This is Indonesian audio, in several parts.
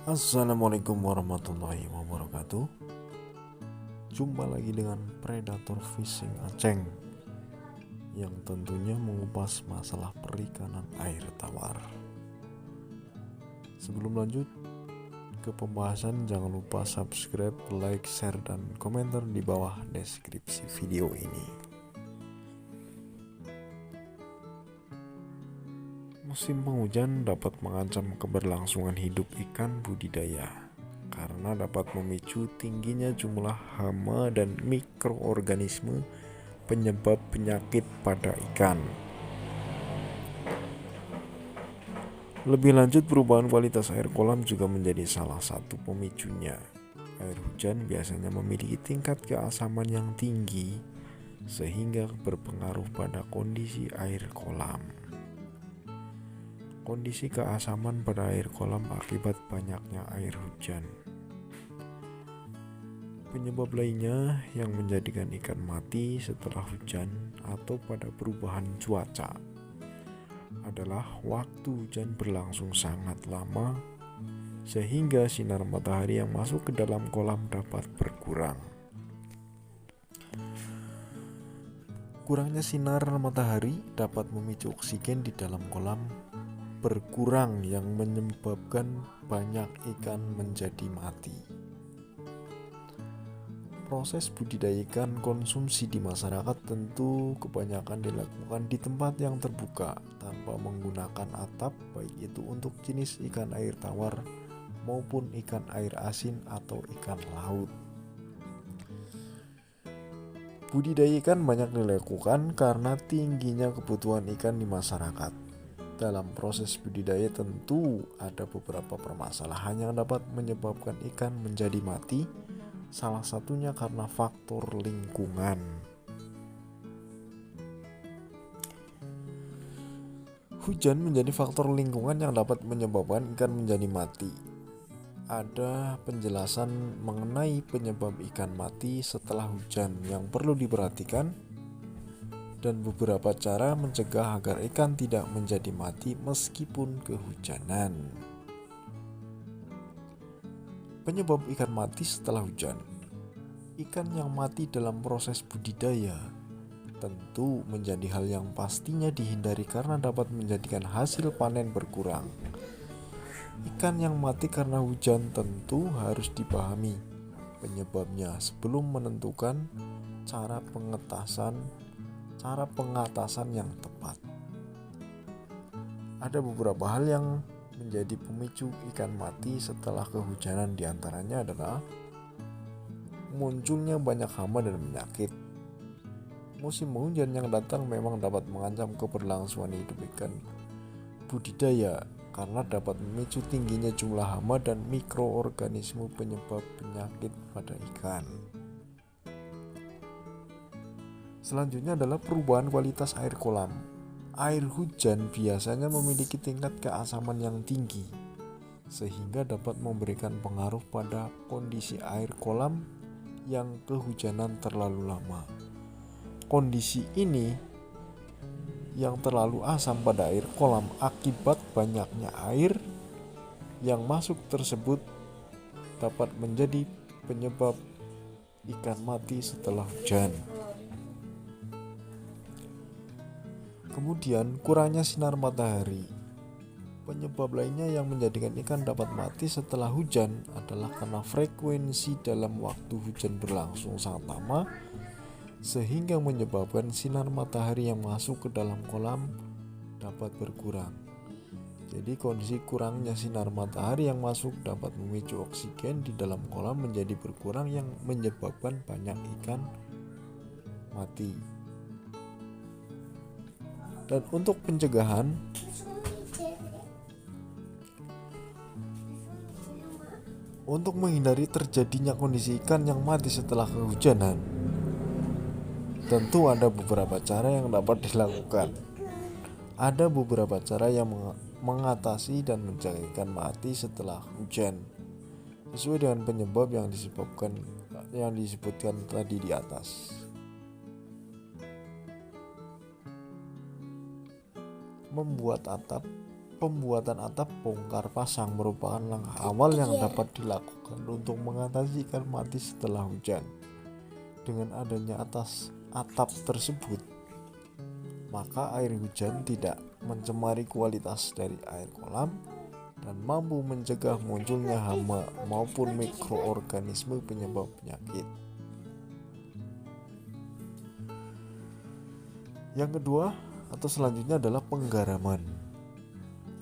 Assalamualaikum warahmatullahi wabarakatuh. Jumpa lagi dengan Predator Fishing Aceng yang tentunya mengupas masalah perikanan air tawar. Sebelum lanjut ke pembahasan, jangan lupa subscribe, like, share, dan komentar di bawah deskripsi video ini. Musim penghujan dapat mengancam keberlangsungan hidup ikan budidaya karena dapat memicu tingginya jumlah hama dan mikroorganisme penyebab penyakit pada ikan. Lebih lanjut, perubahan kualitas air kolam juga menjadi salah satu pemicunya. Air hujan biasanya memiliki tingkat keasaman yang tinggi sehingga berpengaruh pada kondisi air kolam. Kondisi keasaman pada air kolam akibat banyaknya air hujan. Penyebab lainnya yang menjadikan ikan mati setelah hujan atau pada perubahan cuaca adalah waktu hujan berlangsung sangat lama sehingga sinar matahari yang masuk ke dalam kolam dapat berkurang. Kurangnya sinar matahari dapat memicu oksigen di dalam kolam berkurang yang menyebabkan banyak ikan menjadi mati. Proses budidaya ikan konsumsi di masyarakat tentu kebanyakan dilakukan di tempat yang terbuka tanpa menggunakan atap, baik itu untuk jenis ikan air tawar maupun ikan air asin atau ikan laut. Budidaya ikan banyak dilakukan karena tingginya kebutuhan ikan di masyarakat. Dalam proses budidaya tentu ada beberapa permasalahan yang dapat menyebabkan ikan menjadi mati, salah satunya karena faktor lingkungan. Hujan menjadi faktor lingkungan yang dapat menyebabkan ikan menjadi mati. Ada penjelasan mengenai penyebab ikan mati setelah hujan yang perlu diperhatikan, dan beberapa cara mencegah agar ikan tidak menjadi mati meskipun kehujanan. Penyebab ikan mati setelah hujan. Ikan yang mati dalam proses budidaya tentu menjadi hal yang pastinya dihindari karena dapat menjadikan hasil panen berkurang. Ikan yang mati karena hujan tentu harus dipahami penyebabnya sebelum menentukan cara pengatasan yang tepat. Ada beberapa hal yang menjadi pemicu ikan mati setelah kehujanan, diantaranya adalah munculnya banyak hama dan penyakit. Musim hujan yang datang memang dapat mengancam keberlangsungan hidup ikan budidaya karena dapat memicu tingginya jumlah hama dan mikroorganisme penyebab penyakit pada ikan. Selanjutnya adalah perubahan kualitas air kolam. Air hujan biasanya memiliki tingkat keasaman yang tinggi, sehingga dapat memberikan pengaruh pada kondisi air kolam yang kehujanan terlalu lama. Kondisi ini yang terlalu asam pada air kolam akibat banyaknya air yang masuk tersebut dapat menjadi penyebab ikan mati setelah hujan. Kemudian, kurangnya sinar matahari. Penyebab lainnya yang menjadikan ikan dapat mati setelah hujan adalah karena frekuensi dalam waktu hujan berlangsung sangat lama, sehingga menyebabkan sinar matahari yang masuk ke dalam kolam dapat berkurang. Jadi kondisi kurangnya sinar matahari yang masuk dapat memicu oksigen di dalam kolam menjadi berkurang yang menyebabkan banyak ikan mati. Dan untuk pencegahan, untuk menghindari terjadinya kondisi ikan yang mati setelah kehujanan, tentu ada beberapa cara yang dapat dilakukan. Ada beberapa cara yang mengatasi dan mencegah ikan mati setelah hujan, sesuai dengan penyebab yang disebutkan tadi di atas. Membuat atap Pembuatan atap bongkar pasang merupakan langkah awal yang dapat dilakukan untuk mengatasi ikan mati setelah hujan. Dengan adanya atap tersebut, maka air hujan tidak mencemari kualitas dari air kolam dan mampu mencegah munculnya hama maupun mikroorganisme penyebab penyakit. Yang kedua atau selanjutnya adalah penggaraman.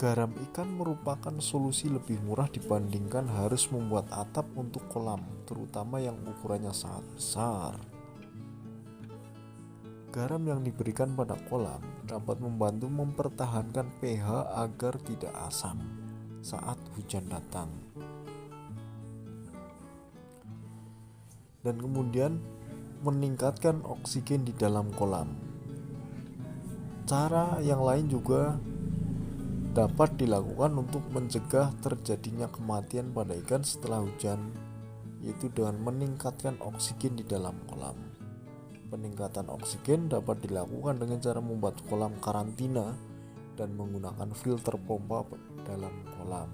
Garam ikan merupakan solusi lebih murah dibandingkan harus membuat atap untuk kolam, terutama yang ukurannya sangat besar. Garam yang diberikan pada kolam dapat membantu mempertahankan pH agar tidak asam saat hujan datang. Dan kemudian meningkatkan oksigen di dalam kolam. Cara yang lain juga dapat dilakukan untuk mencegah terjadinya kematian pada ikan setelah hujan, yaitu dengan meningkatkan oksigen di dalam kolam. Peningkatan oksigen dapat dilakukan dengan cara membuat kolam karantina dan menggunakan filter pompa dalam kolam.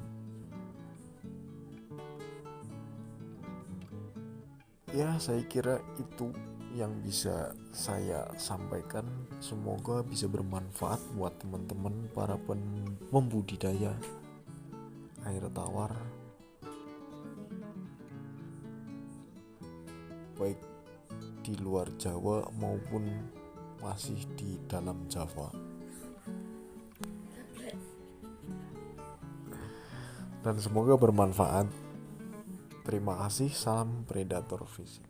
Ya, saya kira itu yang bisa saya sampaikan. Semoga bisa bermanfaat buat teman-teman para pembudidaya air tawar, baik di luar Jawa maupun masih di dalam Jawa. Dan semoga bermanfaat. Terima kasih. Salam predator fisik.